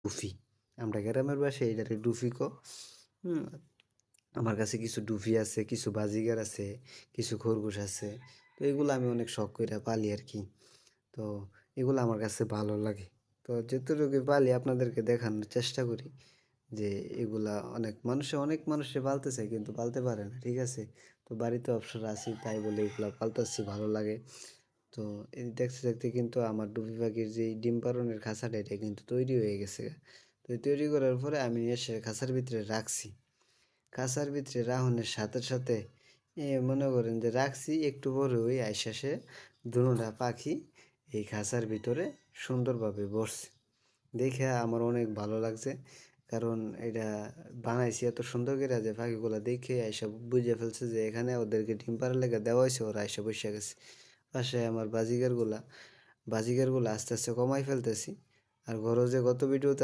Duffy. আমরা গ্রামের ভাষায় এটারে ডুফি হুম? আমার কাছে কিছু ডুফি আছে, কিছু বাজিগার আছে, কিছু খরগোশ আছে। তো এগুলো আমি অনেক শখ কইরা পালি আরকি। তো এগুলো আমার কাছে ভালো লাগে। তো যতটুকু পালি আপনাদেরকে দেখানোর চেষ্টা করি যে এগুলা অনেক মানুষে পালতে চায় কিন্তু পালতে পারে না। ঠিক আছে? তো বাড়িতে অবসর আছি তাই বলে এগুলা পালতাছি ভালো লাগে। তো এই দেখতে, দেখতে কিন্তু আমার ডুবি পাখির যেই ডিম পাড়নের খাঁচাটা এটা কিন্তু তৈরি হয়ে গেছে গা। তো এই তৈরি করার পরে আমি এসে খাঁচার ভিতরে রাখছি। খাঁচার ভিতরে রাহুনের সাথে, সাথে মনে করেন যে রাখছি একটু পরে ওই আইসা সে দোনোটা পাখি এই খাঁচার ভিতরে সুন্দরভাবে বসছে। দেখে আমার অনেক ভালো লাগছে। কারণ এটা বানাইছি এত সুন্দর কইরা যে পাখিগুলা দেখে আইসা বুইঝা ফেলছে যে এখানে ওদেরকে ডিম পাড়ার লেগে দেওয়া হইছে ওরা আইসা বইসা গেছে। পাশে আমার বাজিগারগুলা আস্তে, আস্তে কমাই ফেলতেছি। আর গরো যে গত ভিডিওতে